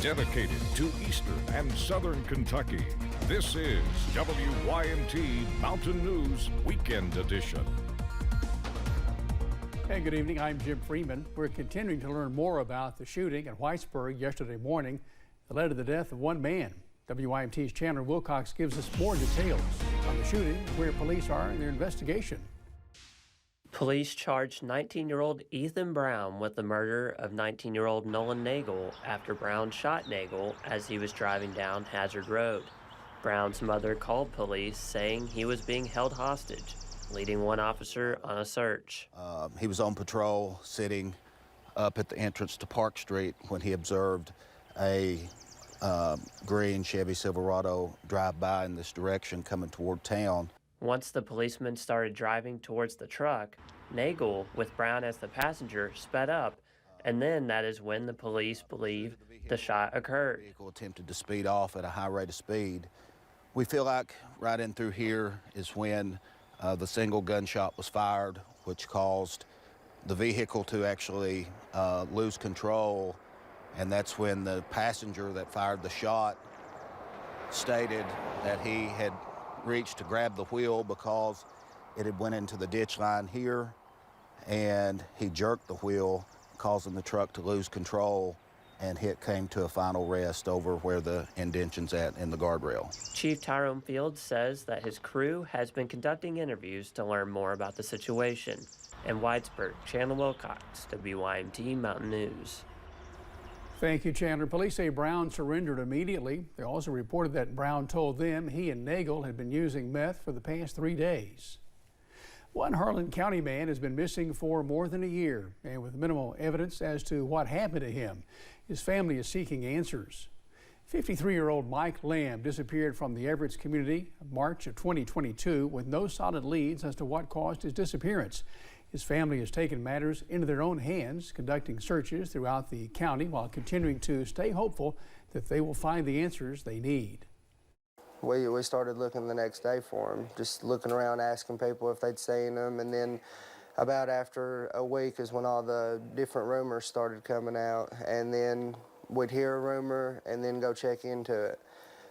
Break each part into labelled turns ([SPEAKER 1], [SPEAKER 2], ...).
[SPEAKER 1] dedicated to Eastern and Southern Kentucky. This is WYMT Mountain News Weekend Edition.
[SPEAKER 2] Hey, good evening. I'm Jim Freeman. We're continuing to learn more about the shooting in Whitesburg yesterday morning that led to the death of one man. WYMT's Chandler Wilcox gives us more details on the shooting, where police are in their investigation.
[SPEAKER 3] Police charged 19-year-old Ethan Brown with the murder of 19-year-old Nolan Nagel after Brown shot Nagel as he was driving down Hazard Road. Brown's mother called police saying he was being held hostage, leading one officer on a search.
[SPEAKER 4] He was on patrol sitting up at the entrance to Park Street when he observed a green Chevy Silverado drive by in this direction coming toward town.
[SPEAKER 3] Once the policeman started driving towards the truck, Nagel, with Brown as the passenger, sped up, and then that is when the police believe the shot occurred.
[SPEAKER 4] The vehicle attempted to speed off at a high rate of speed. We feel like right in through here is when the single gunshot was fired, which caused the vehicle to actually lose control, and that's when the passenger that fired the shot stated that he had reached to grab the wheel because it had went into the ditch line here, and he jerked the wheel, causing the truck to lose control, and came to a final rest over where the indention's at in the guardrail.
[SPEAKER 3] Chief Tyrone Fields says that his crew has been conducting interviews to learn more about the situation. In Whitesburg, Chandler Wilcox, WYMT Mountain News.
[SPEAKER 2] Thank you, Chandler. Police say Brown surrendered immediately. They also reported that Brown told them he and Nagel had been using meth for the past 3 days. One Harlan County man has been missing for more than a year, and with minimal evidence as to what happened to him. His family is seeking answers. 53-year-old Mike Lamb disappeared from the Everett's community in March of 2022 with no solid leads as to what caused his disappearance. His family has taken matters into their own hands, conducting searches throughout the county while continuing to stay hopeful that they will find the answers they need.
[SPEAKER 5] We started looking the next day for him, just looking around, asking people if they'd seen him, and then about after a week is when all the different rumors started coming out, and then we'd hear a rumor and then go check into it,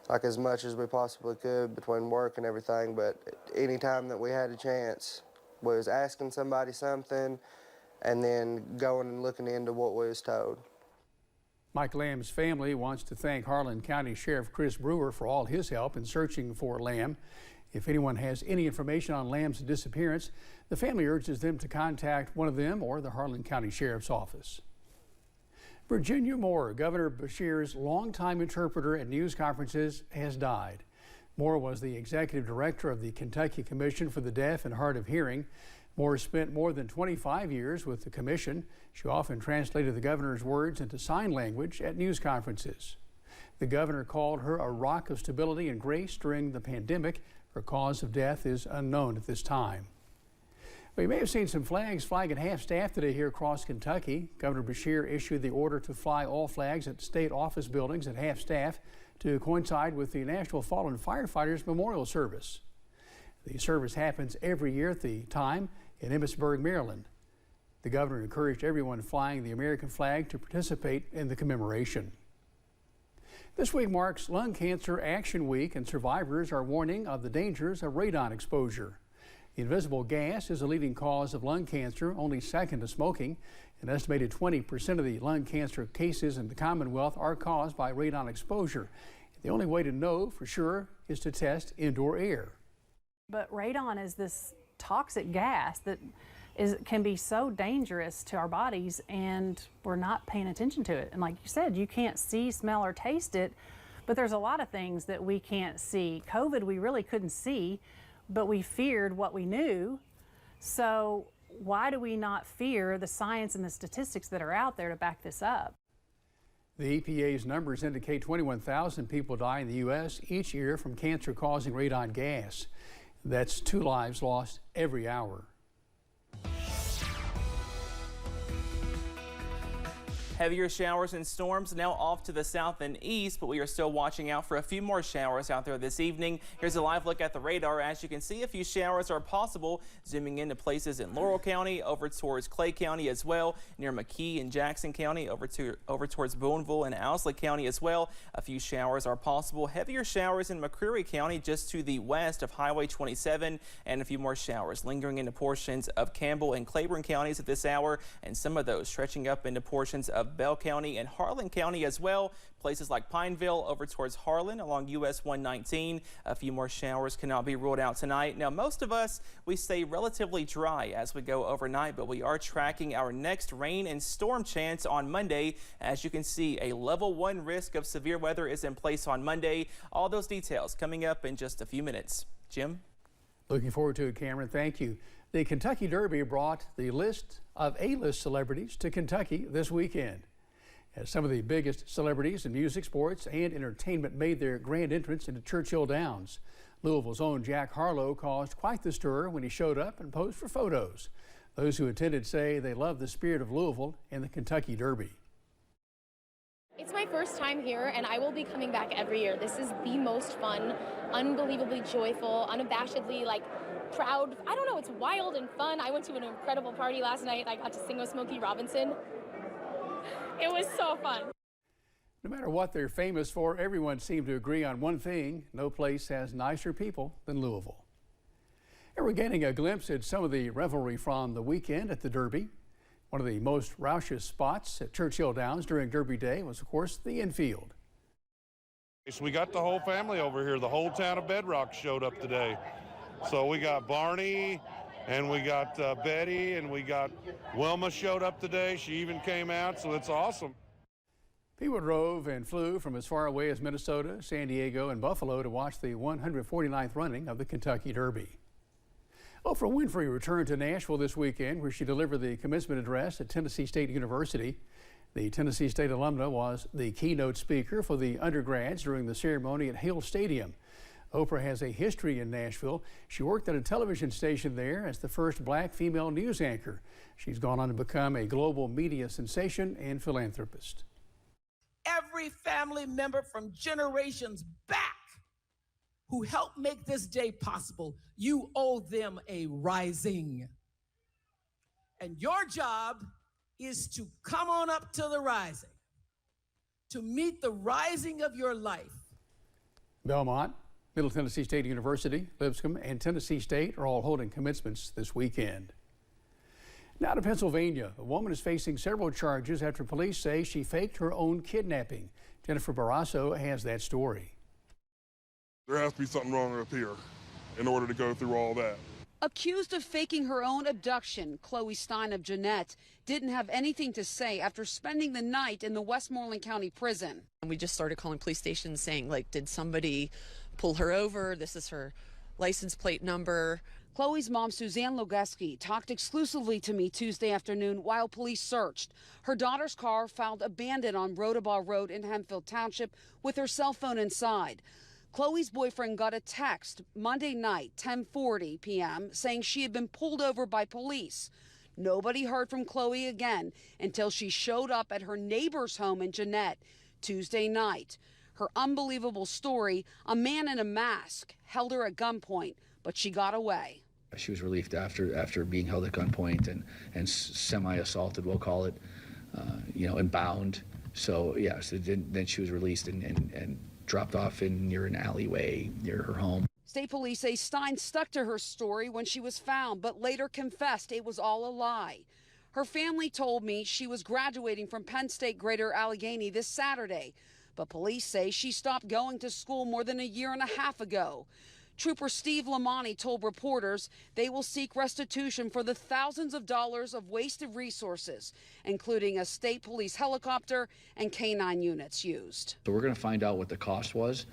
[SPEAKER 5] like as much as we possibly could between work and everything, but any time that we had a chance, was asking somebody something and then going and looking into what we was told.
[SPEAKER 2] Mike Lamb's family wants to thank Harlan County Sheriff Chris Brewer for all his help in searching for Lamb. If anyone has any information on Lamb's disappearance, the family urges them to contact one of them or the Harlan County Sheriff's Office. Virginia Moore, Governor Beshear's longtime interpreter at news conferences, has died. Moore was the executive director of the Kentucky Commission for the Deaf and Hard of Hearing. Moore spent more than 25 years with the commission. She often translated the governor's words into sign language at news conferences. The governor called her a rock of stability and grace during the pandemic. Her cause of death is unknown at this time. Well, you may have seen some flags flying at half-staff today here across Kentucky. Governor Beshear issued the order to fly all flags at state office buildings at half-staff to coincide with the National Fallen Firefighters Memorial Service. The service happens every year at the time in Emmitsburg, Maryland. The governor encouraged everyone flying the American flag to participate in the commemoration. This week marks Lung Cancer Action Week, and survivors are warning of the dangers of radon exposure. The invisible gas is a leading cause of lung cancer, only second to smoking. An estimated 20% of the lung cancer cases in the Commonwealth are caused by radon exposure. The only way to know for sure is to test indoor air.
[SPEAKER 6] But radon is this toxic gas that can be so dangerous to our bodies, and we're not paying attention to it. And like you said, you can't see, smell, or taste it, but there's a lot of things that we can't see. COVID, we really couldn't see, but we feared what we knew. So why do we not fear the science and the statistics that are out there to back this up?
[SPEAKER 2] The EPA's numbers indicate 21,000 people die in the U.S. each year from cancer-causing radon gas. That's 2 lives lost every hour.
[SPEAKER 7] Heavier showers and storms now off to the south and east, but we are still watching out for a few more showers out there this evening. Here's a live look at the radar. As you can see, a few showers are possible, zooming into places in Laurel County, over towards Clay County as well, near McKee and Jackson County, over towards Boonville and Owsley County as well. A few showers are possible. Heavier showers in McCreary County just to the west of Highway 27, and a few more showers lingering into portions of Campbell and Claiborne counties at this hour, and some of those stretching up into portions of Bell County and Harlan County as well. Places like Pineville over towards Harlan along US 119. A few more showers cannot be ruled out tonight. Now, most of us, we stay relatively dry as we go overnight, but we are tracking our next rain and storm chance on Monday. As you can see, a level 1 risk of severe weather is in place on Monday. All those details coming up in just a few minutes. Jim?
[SPEAKER 2] Looking forward to it, Cameron. Thank you. The Kentucky Derby brought the list of A-list celebrities to Kentucky this weekend. As some of the biggest celebrities in music, sports, and entertainment made their grand entrance into Churchill Downs. Louisville's own Jack Harlow caused quite the stir when he showed up and posed for photos. Those who attended say they love the spirit of Louisville and the Kentucky Derby.
[SPEAKER 8] It's my first time here, and I will be coming back every year. This is the most fun, unbelievably joyful, unabashedly, proud. I don't know, it's wild and fun. I went to an incredible party last night. I got to sing with Smokey Robinson. It was so fun.
[SPEAKER 2] No matter what they're famous for, everyone seemed to agree on one thing: no place has nicer people than Louisville. And we're getting a glimpse at some of the revelry from the weekend at the Derby. One of the most raucous spots at Churchill Downs during Derby Day was, of course, the infield.
[SPEAKER 9] So we got the whole family over here. The whole town of Bedrock showed up today. So we got Barney, and we got Betty, and we got Wilma showed up today. She even came out, so it's awesome.
[SPEAKER 2] People drove and flew from as far away as Minnesota, San Diego, and Buffalo to watch the 149th running of the Kentucky Derby. Oprah Winfrey returned to Nashville this weekend, where she delivered the commencement address at Tennessee State University. The Tennessee State alumna was the keynote speaker for the undergrads during the ceremony at Hale Stadium. Oprah has a history in Nashville. She worked at a television station there as the first black female news anchor. She's gone on to become a global media sensation and philanthropist.
[SPEAKER 10] Every family member from generations back who helped make this day possible, you owe them a rising. And your job is to come on up to the rising, to meet the rising of your life.
[SPEAKER 2] Belmont, Middle Tennessee State University, Lipscomb, and Tennessee State are all holding commencements this weekend. Now to Pennsylvania. A woman is facing several charges after police say she faked her own kidnapping. Jennifer Barrasso has that story.
[SPEAKER 11] There has to be something wrong up here in order to go through all that.
[SPEAKER 12] Accused of faking her own abduction, Chloe Stein of Jeanette didn't have anything to say after spending the night in the Westmoreland County prison.
[SPEAKER 13] And we just started calling police stations saying, did somebody pull her over? This is her license plate number.
[SPEAKER 12] Chloe's mom, Suzanne Logeski, talked exclusively to me Tuesday afternoon while police searched. Her daughter's car found abandoned on Rodabaugh Road in Hempfield Township with her cell phone inside. Chloe's boyfriend got a text Monday night, 10:40 p.m., saying she had been pulled over by police. Nobody heard from Chloe again until she showed up at her neighbor's home in Jeanette Tuesday night. Her unbelievable story: a man in a mask held her at gunpoint, but she got away.
[SPEAKER 14] She was relieved after being held at gunpoint and semi-assaulted, we'll call it, and bound. So then she was released and dropped off near an alleyway near her home.
[SPEAKER 12] State police say Stein stuck to her story when she was found, but later confessed it was all a lie. Her family told me she was graduating from Penn State Greater Allegheny this Saturday, but police say she stopped going to school more than a year and a half ago. Trooper Steve Lamani told reporters they will seek restitution for the thousands of dollars of wasted resources, including a state police helicopter and K-9 units used.
[SPEAKER 14] So we're going to find out what the cost was,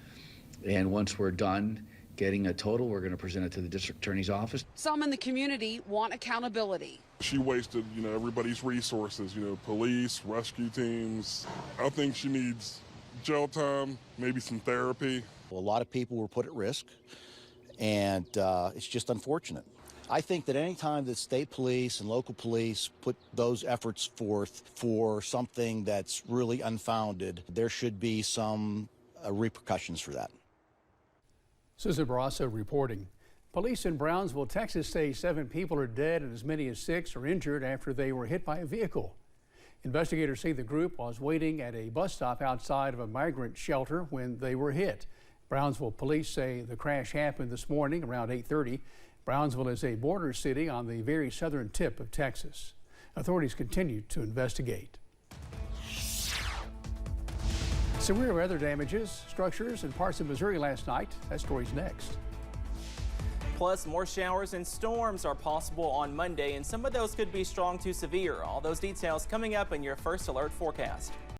[SPEAKER 14] and once we're done getting a total, we're going to present it to the district attorney's office.
[SPEAKER 12] Some in the community want accountability.
[SPEAKER 11] She wasted, everybody's resources, police, rescue teams. I think she needs jail time, maybe some therapy.
[SPEAKER 4] Well, a lot of people were put at risk, and it's just unfortunate. I think that any time that state police and local police put those efforts forth for something that's really unfounded, there should be some repercussions for that.
[SPEAKER 2] Susan Barrasso reporting. Police in Brownsville, Texas say 7 people are dead and as many as 6 are injured after they were hit by a vehicle. Investigators say the group was waiting at a bus stop outside of a migrant shelter when they were hit. Brownsville police say the crash happened this morning around 8:30. Brownsville is a border city on the very southern tip of Texas. Authorities continue to investigate. Severe weather damages structures in parts of Missouri last night. That story's next.
[SPEAKER 7] Plus, more showers and storms are possible on Monday, and some of those could be strong to severe. All those details coming up in your First Alert forecast.